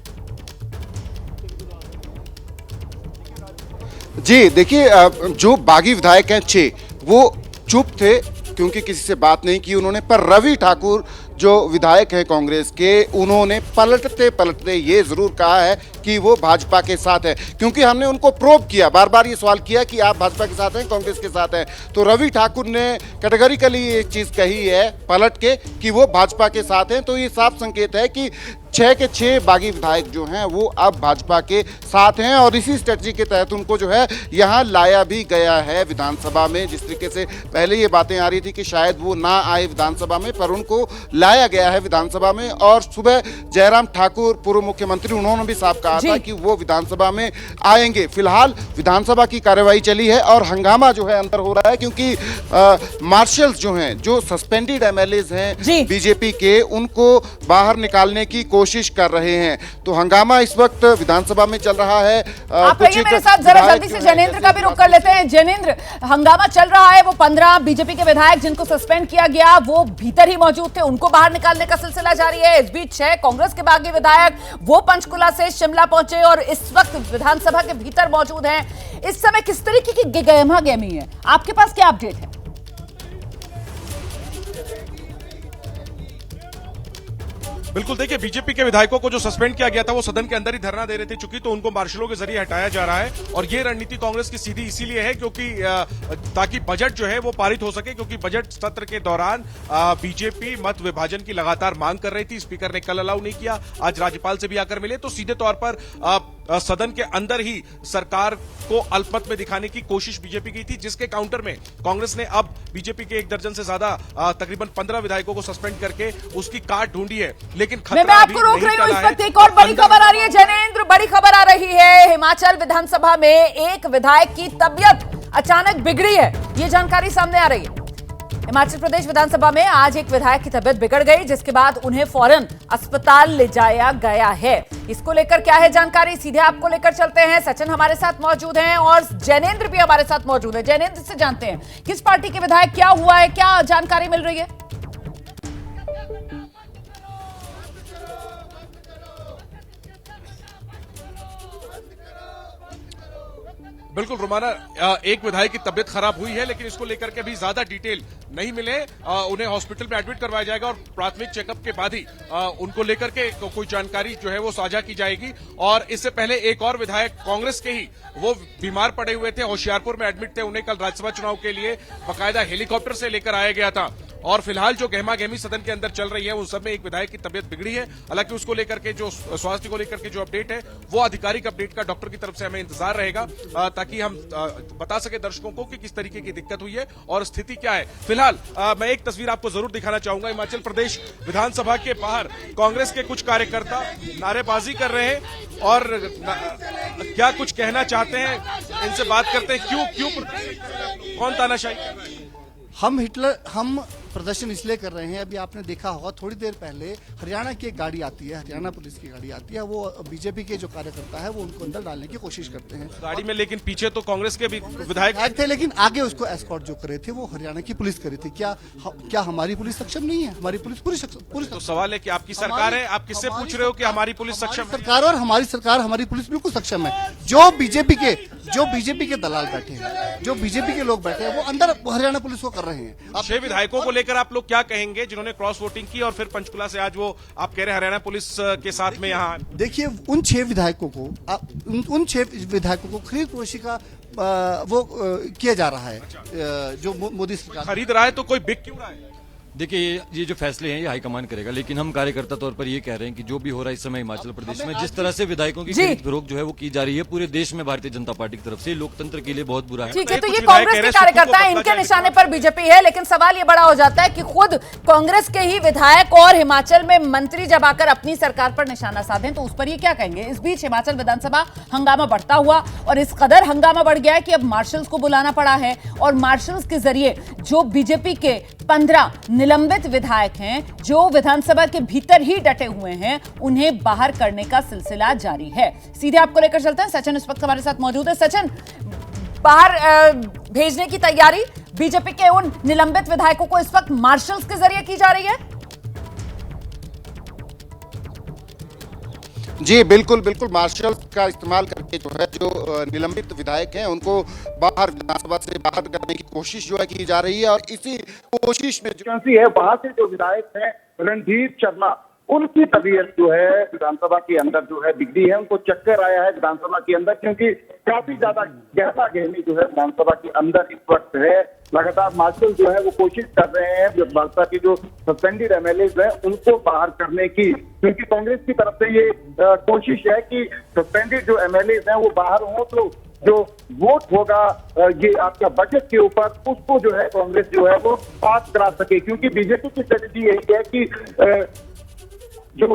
जी देखिए, जो बागी विधायक हैं 6, वो चुप थे क्योंकि किसी से बात नहीं की उन्होंने। पर रवि ठाकुर जो विधायक है कांग्रेस के, उन्होंने पलटते पलटते ये जरूर कहा है कि वो भाजपा के साथ है, क्योंकि हमने उनको प्रोब किया, बार बार ये सवाल किया कि आप भाजपा के साथ हैं, कांग्रेस के साथ हैं, तो रवि ठाकुर ने कैटेगरिकली ये चीज़ कही है पलट के कि वो भाजपा के साथ हैं। तो ये साफ संकेत है कि 6 के 6 बागी विधायक जो हैं वो अब भाजपा के साथ हैं और इसी स्ट्रेटजी के तहत उनको जो है यहाँ लाया भी गया है विधानसभा में। जिस तरीके से पहले ये बातें आ रही थी कि शायद वो ना आए विधानसभा में, पर उनको लाया गया है विधानसभा में। और सुबह जयराम ठाकुर, पूर्व मुख्यमंत्री, उन्होंने भी साफ कहा था कि वो विधानसभा में आएंगे। फिलहाल विधानसभा की कार्यवाही चली है और हंगामा जो है अंदर हो रहा है, क्योंकि मार्शल्स जो हैं, जो सस्पेंडेड एमएलएज हैं बीजेपी के, उनको बाहर निकालने की कोशिश कर रहे हैं। तो हंगामा इस वक्त विधानसभा में चल रहा है। आप रहिए मेरे साथ, जरा जल्दी से जैनेंद्र का भी रुख कर लेते हैं। जैनेंद्र, हंगामा चल रहा है, वो 15 बीजेपी के विधायक जिनको सस्पेंड किया गया वो भीतर ही मौजूद थे, उनको बाहर निकालने का सिलसिला जारी है। इस बीच 6 कांग्रेस के बागी विधायक वो पंचकुला से शिमला पहुंचे और इस वक्त विधानसभा के भीतर मौजूद हैं। इस समय किस तरीके की गहमा गहमी है, आपके पास क्या अपडेट है? बिल्कुल, देखिए, बीजेपी के विधायकों को जो सस्पेंड किया गया था वो सदन के अंदर ही धरना दे रहे थे, चूंकि तो उनको मार्शलों के जरिए हटाया जा रहा है। और ये रणनीति कांग्रेस की सीधी इसीलिए है क्योंकि ताकि बजट जो है वो पारित हो सके, क्योंकि बजट सत्र के दौरान बीजेपी मत विभाजन की लगातार मांग कर रही थी। स्पीकर ने कल अलाउ नहीं किया, आज राज्यपाल से भी आकर मिले, तो सीधे तौर पर सदन के अंदर ही सरकार को अल्पमत में दिखाने की कोशिश बीजेपी की थी, जिसके काउंटर में कांग्रेस ने अब बीजेपी के 1 दर्जन से ज्यादा तकरीबन 15 विधायकों को सस्पेंड करके उसकी काट ढूंढी है। लेकिन मैं आपको रोक रही हूं, इस वक्त एक और बड़ी खबर आ रही है जैनेंद्र, बड़ी खबर आ रही है। हिमाचल विधानसभा में एक विधायक की तबीयत अचानक बिगड़ी है, ये जानकारी सामने आ रही है। हिमाचल प्रदेश विधानसभा में आज एक विधायक की तबीयत बिगड़ गई, जिसके बाद उन्हें फौरन अस्पताल ले जाया गया है। इसको लेकर क्या है जानकारी, सीधे आपको लेकर चलते हैं। सचिन हमारे साथ मौजूद हैं और जैनेंद्र भी हमारे साथ मौजूद है। जैनेंद्र से जानते हैं किस पार्टी के विधायक, क्या हुआ है, क्या जानकारी मिल रही है? बिल्कुल रोमाना, एक विधायक की तबियत खराब हुई है, लेकिन इसको लेकर के भी ज्यादा डिटेल नहीं मिले। उन्हें हॉस्पिटल में एडमिट करवाया जाएगा और प्राथमिक चेकअप के बाद ही उनको लेकर के कोई जानकारी जो है वो साझा की जाएगी। और इससे पहले एक और विधायक कांग्रेस के ही, वो बीमार पड़े हुए थे, होशियारपुर में एडमिट थे, उन्हें कल राज्यसभा चुनाव के लिए बाकायदा हेलीकॉप्टर से लेकर आया गया था। और फिलहाल जो गहमा गहमी सदन के अंदर चल रही है, उस सब में एक विधायक की तबियत बिगड़ी है। हालांकि उसको लेकर के जो स्वास्थ्य को लेकर के जो अपडेट है, वो आधिकारिक अपडेट का डॉक्टर की तरफ से हमें इंतजार रहेगा, ताकि हम बता सके दर्शकों को कि किस तरीके की दिक्कत हुई है और स्थिति क्या है। फिलहाल मैं एक तस्वीर आपको जरूर दिखाना चाहूंगा। हिमाचल प्रदेश विधानसभा के बाहर कांग्रेस के कुछ कार्यकर्ता नारेबाजी कर रहे हैं और क्या कुछ कहना चाहते हैं, इनसे बात करते हैं। क्यों कौन तानाशाही? हम प्रदर्शन इसलिए कर रहे हैं, अभी आपने देखा होगा थोड़ी देर पहले हरियाणा की एक गाड़ी आती है, हरियाणा पुलिस की गाड़ी आती है, वो बीजेपी के जो कार्यकर्ता है वो उनको अंदर डालने की कोशिश करते हैं गाड़ी में, लेकिन पीछे तो कांग्रेस के भी विधायक थे, लेकिन आगे उसको एस्कॉर्ट जो करे थे वो हरियाणा की पुलिस करी थी। क्या हमारी पुलिस सक्षम नहीं है? हमारी पुलिस पूरी तो सवाल है कि आपकी सरकार है, आप किससे पूछ रहे हो कि हमारी पुलिस सक्षम है? सरकार और हमारी पुलिस बिल्कुल सक्षम है। जो बीजेपी के दलाल बैठे हैं, जो बीजेपी के लोग बैठे हैं, वो अंदर हरियाणा पुलिस को कर रहे हैं। 6 विधायकों को लेकर आप लोग क्या कहेंगे, जिन्होंने क्रॉस वोटिंग की और फिर पंचकुला से आज वो आप कह रहे हैं हरियाणा पुलिस के साथ में यहाँ? देखिए, उन 6 विधायकों को खरीद फरोशी का किया जा रहा है। जो मोदी सरकार खरीद रहा है, तो कोई बिक क्यों रहा है? देखिए, ये जो फैसले हैं ये हाईकमान करेगा, लेकिन हम कार्यकर्ता तौर पर ये कह रहे हैं कि जो भी हो रहा है इस समय हिमाचल प्रदेश में, जिस तरह से विधायकों की खरीद फरोख्त जो है वो की जा रही है पूरे देश में भारतीय जनता पार्टी की तरफ से, लोकतंत्र के लिए बहुत बुरा है। ठीक है, तो ये कांग्रेस के कार्यकर्ता हैं, इनके निशाने पर बीजेपी है, लेकिन सवाल ये बड़ा हो जाता है कि खुद कांग्रेस के ही विधायक और हिमाचल में मंत्री जब आकर अपनी सरकार पर निशाना साधें तो उस पर ये क्या कहेंगे। इस बीच हिमाचल विधानसभा हंगामा बढ़ता हुआ, और इस कदर हंगामा बढ़ गया है कि अब मार्शल्स को बुलाना पड़ा है, और मार्शल्स के जरिए जो बीजेपी के 15 निलंबित विधायक हैं, जो विधानसभा के भीतर ही डटे हुए हैं, उन्हें बाहर करने का सिलसिला जारी है। सीधे आपको लेकर चलते हैं, सचिन इस वक्त हमारे साथ मौजूद है। सचिन, बाहर भेजने की तैयारी बीजेपी के उन निलंबित विधायकों को इस वक्त मार्शल्स के जरिए की जा रही है? जी बिल्कुल, मार्शल का इस्तेमाल करके जो है जो निलंबित विधायक हैं उनको बाहर, विधानसभा से बाहर करने की कोशिश जो है की जा रही है। और इसी कोशिश में जो है, वहां से जो विधायक हैं रणधीर शर्मा, उनकी तबीयत जो है विधानसभा के अंदर जो है बिगड़ी है, उनको चक्कर आया है विधानसभा के अंदर, क्योंकि काफी ज्यादा गहमा गहमी जो है विधानसभा के अंदर इस वक्त है। लगातार मार्शल जो है वो कोशिश कर रहे हैं भाजपा के जो सस्पेंडेड एमएलए हैं उनको बाहर करने की, क्योंकि कांग्रेस की तरफ से ये कोशिश है कि सस्पेंडेड जो एमएलए हैं वो बाहर हों, तो जो वोट होगा ये आपका बजट के ऊपर, उसको जो है कांग्रेस जो है वो पास करा सके। क्योंकि बीजेपी की स्ट्रेटेजी यही है कि जो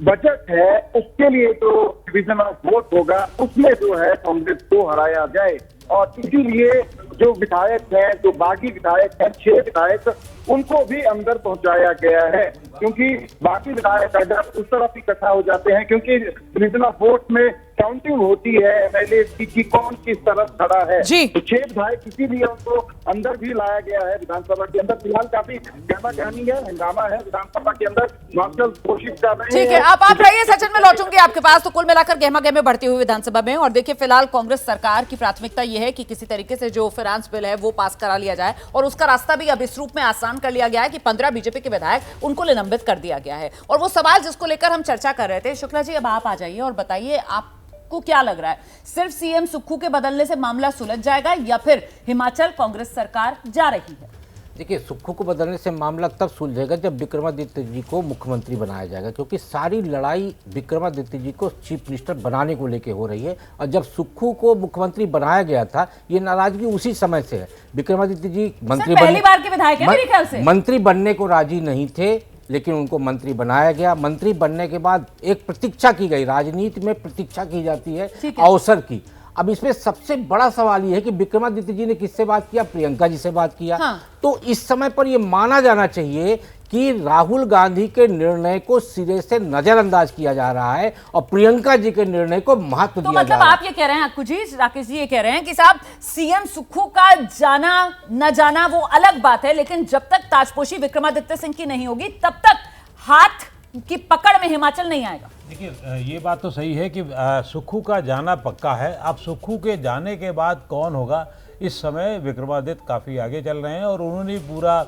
बजट है उसके लिए जो डिवीजन ऑफ वोट होगा उसमें जो है कांग्रेस को हराया जाए। और इसीलिए जो विधायक हैं, जो बागी विधायक हैं, 6 विधायक, उनको भी अंदर पहुंचाया गया है, क्योंकि बाकी विधायक अगर उस तरफ इकट्ठा हो जाते हैं, क्योंकि डिवीजन ऑफ वोट में काउंटिंग होती है एमएलए की कौन किस तरफ खड़ा है। तो 6 विधायक, इसीलिए उनको अंदर भी लाया गया है विधानसभा के अंदर। फिलहाल काफी गहमा गहमी है, हंगामा है विधानसभा के अंदर, मार्शल कोशिश कर रहे हैं। ठीक है, आप रहिए सचिन, में लौटूंगी आपके पास। तो कुल मिलाकर गहमा गहमी बढ़ती हुई विधानसभा में, और देखिए फिलहाल कांग्रेस सरकार की प्राथमिकता यह है कि किसी तरीके से जो फाइनेंस बिल है वो पास करा लिया जाए, और उसका रास्ता भी अब इस रूप में आसान कर लिया गया है कि 15 बीजेपी के विधायक उनको निलंबित कर दिया गया है। और वो सवाल जिसको लेकर हम चर्चा कर रहे थे, शुक्ला जी अब आप आ जाइए और बताइए आपको क्या लग रहा है, सिर्फ सीएम सुक्खू के बदलने से मामला सुलझ जाएगा या फिर हिमाचल कांग्रेस सरकार जा रही है? देखिए, सुक्खू को बदलने से मामला तब सुलझेगा जब विक्रमादित्य जी को मुख्यमंत्री बनाया जाएगा, क्योंकि सारी लड़ाई विक्रमादित्य जी को चीफ मिनिस्टर बनाने को लेके हो रही है। और जब सुक्खू को मुख्यमंत्री बनाया गया था, ये नाराजगी उसी समय से है। विक्रमादित्य जी मंत्री पहली बार के विधायक हैं मेरे ख्याल से, मंत्री बनने को राजी नहीं थे, लेकिन उनको मंत्री बनाया गया। मंत्री बनने के बाद एक प्रतीक्षा की गई, राजनीति में प्रतीक्षा की जाती है अवसर की। अब इसमें सबसे बड़ा सवाल यह है कि विक्रमादित्य जी ने किससे बात किया? प्रियंका जी से बात किया। तो इस समय पर यह माना जाना चाहिए कि राहुल गांधी के निर्णय को सिरे से नजरअंदाज किया जा रहा है और प्रियंका जी के निर्णय को महत्व दिया जा रहा है। मतलब आप ये कह रहे हैं अक्कू जी, राकेश जी ये कह रहे हैं कि साहब सीएम सुक्खू का जाना न जाना वो अलग बात है, लेकिन जब तक ताजपोशी विक्रमादित्य सिंह की नहीं होगी तब तक हाथ की पकड़ में हिमाचल नहीं आएगा। देखिए ये बात तो सही है कि सुक्खू का जाना पक्का है। अब सुक्खू के जाने के बाद कौन होगा, इस समय विक्रमादित्य काफ़ी आगे चल रहे हैं और उन्होंने पूरा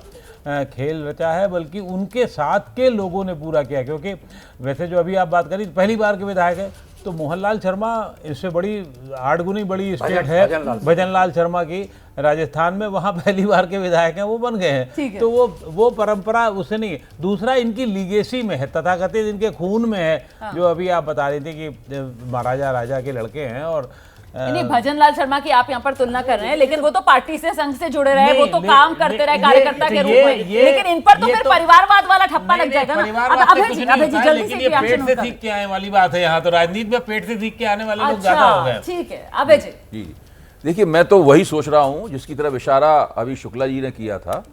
खेल रचा है, बल्कि उनके साथ के लोगों ने पूरा किया। क्योंकि वैसे जो अभी आप बात करी पहली बार के विधायक है, तो मोहनलाल शर्मा इससे बड़ी 8 गुनी बड़ी स्टेट है भजनलाल शर्मा की, राजस्थान में, वहाँ पहली बार के विधायक हैं, वो बन गए हैं। तो वो परंपरा उससे नहीं। दूसरा इनकी लीगेसी में है, तथाकथित इनके खून में है। हाँ। जो अभी आप बता रहे थे कि महाराजा राजा के लड़के हैं और नहीं, भजनलाल शर्मा की आप यहाँ पर तुलना कर रहे हैं, लेकिन वो तो पार्टी से संघ से जुड़े रहे, वो तो काम करते रहे कार्यकर्ता के रूप में, लेकिन इन पर तो फिर परिवारवाद वाला ठप्पा लग जाएगा ना। अब अभय जी जल्दी से पेट से सीख के आने वाली बात है यहाँ, तो राजनीति में पेट से सीख के आने वाले लोग ज्यादा हो गए। ठीक है अभय जी। देखिए, मैं तो वही सोच रहा हूँ जिसकी तरफ इशारा अभी शुक्ला जी ने किया था।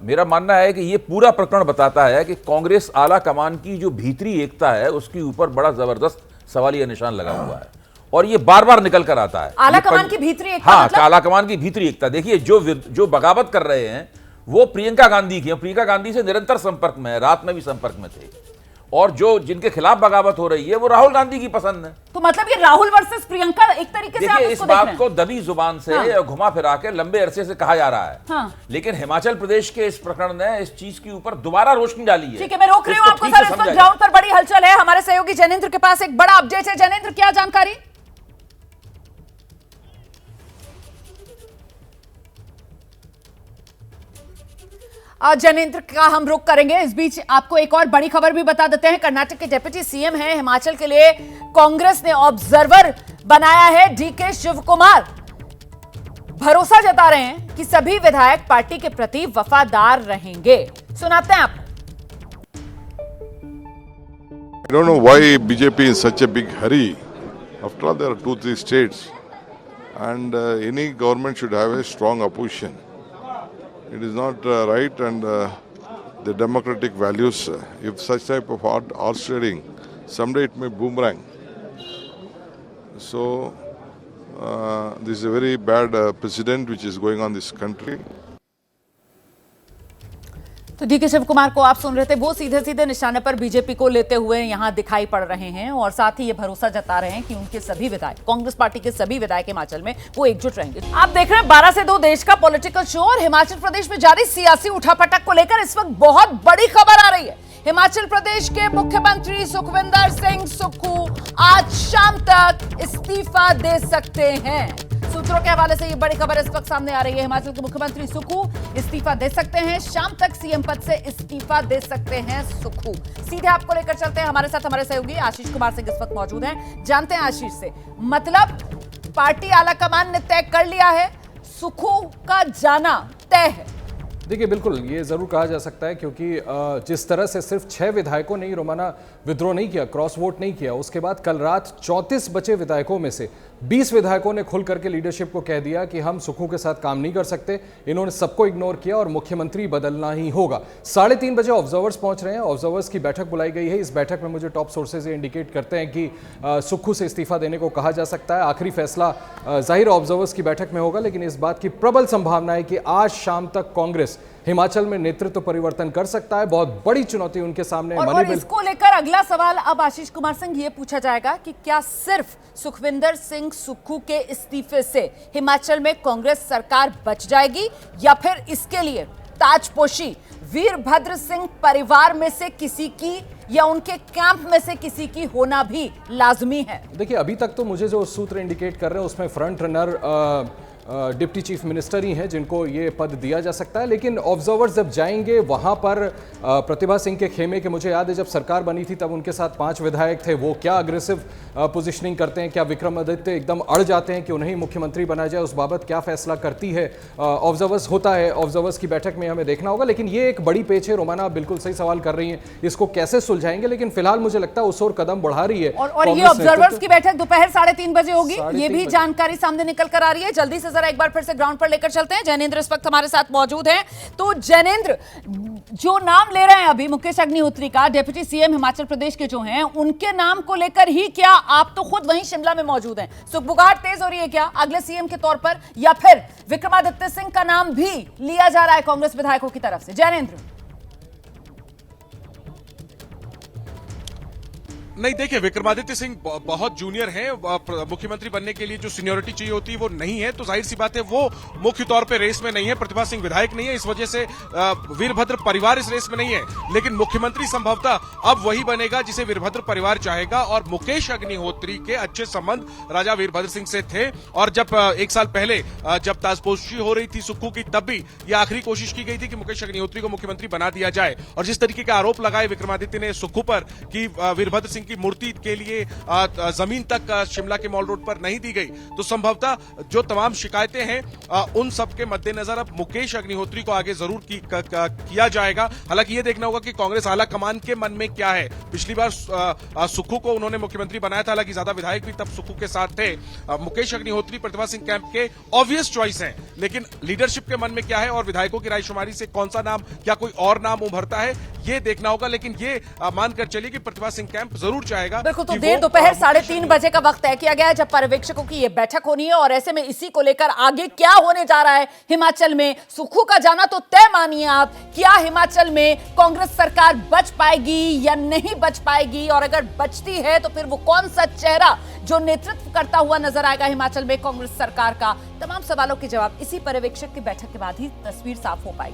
मेरा मानना है कि ये पूरा प्रकरण बताता है कि कांग्रेस आला कमान की जो भीतरी एकता है उसके ऊपर बड़ा जबरदस्त सवालिया निशान लगा हुआ है और ये बार बार निकल कर आता है। आला कमान की भीतरी एकता, हाँ, आला कमान की भीतरी एकता। देखिए, जो बगावत कर रहे हैं वो प्रियंका गांधी की, प्रियंका गांधी से निरंतर संपर्क में है, रात में भी संपर्क में थे, और जो जिनके खिलाफ बगावत हो रही है वो राहुल गांधी की पसंद है। तो मतलब ये राहुल वर्सेस प्रियंका एक तरीके से आप इस बात को दबी जुबान से हाँ। घुमा फिरा के लंबे अरसे से कहा जा रहा है हाँ। लेकिन हिमाचल प्रदेश के इस प्रकरण ने इस चीज के ऊपर दोबारा रोशनी डाली है। ठीक है, मैं रोक रही हूँ आपको सर, इस वक्त ग्राउंड पर बड़ी हलचल है। हमारे सहयोगी जैनेंद्र के पास एक बड़ा अपडेट है। जैनेंद्र, क्या जानकारी? जैनेंद्र का हम रुख करेंगे। इस बीच आपको एक और बड़ी खबर भी बता देते हैं। कर्नाटक के डिप्टी सीएम हैं, हिमाचल के लिए कांग्रेस ने ऑब्जर्वर बनाया है डीके शिवकुमार। भरोसा जता रहे हैं कि सभी विधायक पार्टी के प्रति वफादार रहेंगे। सुनाते हैं आप। I don't know why BJP is such a big hurry. After all, there are 2-3 states, and any government should have a strong opposition. It is not right, and the democratic values, if such type of horse trading, someday it may boomerang. So, this is a very bad precedent which is going on in this country. तो DK Shivkumar को आप सुन रहे थे, वो सीधे सीधे निशाने पर बीजेपी को लेते हुए यहां दिखाई पड़ रहे हैं और साथ ही ये भरोसा जता रहे हैं कि उनके सभी विधायक, कांग्रेस पार्टी के सभी विधायक हिमाचल में वो एकजुट रहेंगे। आप देख रहे हैं 12 से 2 देश का पॉलिटिकल शो और हिमाचल प्रदेश में जारी सियासी उठापटक को लेकर इस वक्त बहुत बड़ी खबर आ रही है। हिमाचल प्रदेश के मुख्यमंत्री सुखविंदर सिंह सुक्खू आज शाम तक इस्तीफा दे सकते हैं। सूत्रों के हवाले से ये बड़ी खबर इस वक्त सामने आ रही है। हिमाचल के मुख्यमंत्री सुक्खू इस्तीफा दे सकते हैं, शाम तक सीएम पद से इस्तीफा दे सकते हैं सुक्खू। सीधे आपको लेकर चलते हैं, हमारे साथ हमारे सहयोगी आशीष कुमार सिंह इस वक्त मौजूद हैं। जानते हैं आशीष से, मतलब पार्टी आलाकमान ने तय कर लिया है, सुक्खू का जाना तय है। देखिए, बिल्कुल ये ज़रूर कहा जा सकता है, क्योंकि जिस तरह से सिर्फ 6 विधायकों ने ही रोमाना विद्रोह नहीं किया, क्रॉस वोट नहीं किया, उसके बाद कल रात 34 बचे विधायकों में से 20 विधायकों ने खुल करके लीडरशिप को कह दिया कि हम सुक्खू के साथ काम नहीं कर सकते। इन्होंने सबको इग्नोर किया और मुख्यमंत्री बदलना ही होगा। 3:30 बजे ऑब्जर्वर्स पहुंच रहे हैं, ऑब्जर्वर्स की बैठक बुलाई गई है। इस बैठक में मुझे टॉप सोर्सेज ये इंडिकेट करते हैं कि सुक्खू से इस्तीफा देने को कहा जा सकता है। आखिरी फैसला जाहिर ऑब्जर्वर्स की बैठक में होगा, लेकिन इस बात की प्रबल संभावना है कि आज शाम तक कांग्रेस हिमाचल में नेतृत्व परिवर्तन कर सकता है। बहुत बड़ी चुनौती उनके सामने है। और इसको लेकर अगला सवाल अब आशीष कुमार सिंह ये पूछा जाएगा कि क्या सिर्फ सुखविंदर सिंह सुक्खू के इस्तीफे से हिमाचल में कांग्रेस सरकार बच जाएगी, या फिर इसके लिए ताजपोशी वीरभद्र सिंह परिवार में से किसी की या उनके कैंप में से किसी की होना भी लाजमी है? देखिए, अभी तक तो मुझे जो सूत्र इंडिकेट कर रहे हैं उसमें front runner deputy chief minister ही हैं जिनको ये पद दिया जा सकता है। लेकिन ऑब्जर्वर्स जब जाएंगे वहां पर प्रतिभा सिंह के खेमे के, मुझे याद है जब सरकार बनी थी तब उनके साथ 5 विधायक थे, वो क्या अग्रेसिव पोजीशनिंग करते हैं, क्या विक्रमादित्य एकदम अड़ जाते हैं कि उन्हें मुख्यमंत्री बनाया जाए, उस बाबत क्या फैसला करती है ऑब्जर्वर्स होता है। ऑब्जर्वर्स की बैठक में हमें देखना होगा। लेकिन ये एक बड़ी पेच है। रोमाना आप बिल्कुल सही सवाल कर रही हैं, इसको कैसे सुलझाएंगे, लेकिन फिलहाल मुझे लगता है उस ओर कदम बढ़ा रही है। और ये ऑब्जर्वर्स की बैठक दोपहर 3:30 बजे होगी, ये भी जानकारी सामने निकल कर आ रही है। जल्दी से जरा एक बार फिर से ग्राउंड पर लेकर चलते हैं। जैनेंद्र इस वक्त हमारे साथ मौजूद हैं। तो जैनेंद्र, जो नाम ले रहे हैं अभी मुकेश अग्निहोत्री का, डिप्टी सीएम हिमाचल प्रदेश के जो हैं, उनके नाम को लेकर ही क्या आप तो खुद वहीं शिमला में मौजूद हैं, सुखबुगाहट तेज हो रही है क्या अगले सीएम के तौर पर, या फिर विक्रमादित्य सिंह का नाम भी लिया जा रहा है कांग्रेस विधायकों की तरफ से? जैनेंद्र, नहीं, देखिए विक्रमादित्य सिंह बहुत जूनियर हैं। मुख्यमंत्री बनने के लिए जो सीनियोरिटी चाहिए होती है वो नहीं है, तो जाहिर सी बात है वो मुख्य तौर पे रेस में नहीं है। प्रतिभा सिंह विधायक नहीं है, इस वजह से वीरभद्र परिवार इस रेस में नहीं है। लेकिन मुख्यमंत्री संभवतः अब वही बनेगा जिसे वीरभद्र परिवार चाहेगा। और मुकेश अग्निहोत्री के अच्छे संबंध राजा वीरभद्र सिंह से थे, और जब 1 साल पहले जब ताजपोशी हो रही थी सुक्खू की, तब भी ये आखिरी कोशिश की गई थी कि मुकेश अग्निहोत्री को मुख्यमंत्री बना दिया जाए। और जिस तरीके के आरोप लगाए विक्रमादित्य ने सुक्खू पर कि वीरभद्र सिंह की मूर्ति के लिए जमीन तक शिमला के मॉल रोड पर नहीं दी गई, तो संभवतः जो तमाम शिकायतें हैं उन सब के मद्देनजर अब मुकेश अग्निहोत्री को आगे जरूर किया जाएगा। हालांकि यह देखना होगा कि कांग्रेस आला कमान के मन में क्या है। पिछली बार सुक्खू को उन्होंने मुख्यमंत्री बनाया था, हालांकि ज्यादा विधायक भी तब सुक्खू के साथ थे। मुकेश अग्निहोत्री प्रतिभा सिंह कैंप के ऑब्वियस चॉइस हैं, लेकिन लीडरशिप के मन में क्या है और विधायकों की रायशुमारी से कौन सा नाम या कोई और नाम उभरता है, ये देखना होगा। लेकिन ये मानकर चलिए कि प्रतिभा सिंह कैंप जरूर चाहेगा। बिल्कुल, तो देर दोपहर 3:30 बजे का वक्त तय किया गया है जब पर्यवेक्षकों की ये बैठक होनी है, और ऐसे में इसी को लेकर आगे क्या होने जा रहा है हिमाचल में। सुक्खू का जाना तो तय मानिए आप, क्या हिमाचल में कांग्रेस सरकार बच पाएगी या नहीं बच पाएगी, और अगर बचती है तो फिर वो कौन सा चेहरा जो नेतृत्व करता हुआ नजर आएगा हिमाचल में कांग्रेस सरकार का। तमाम सवालों के जवाब इसी पर्यवेक्षक की बैठक के बाद ही तस्वीर साफ हो पाएगी।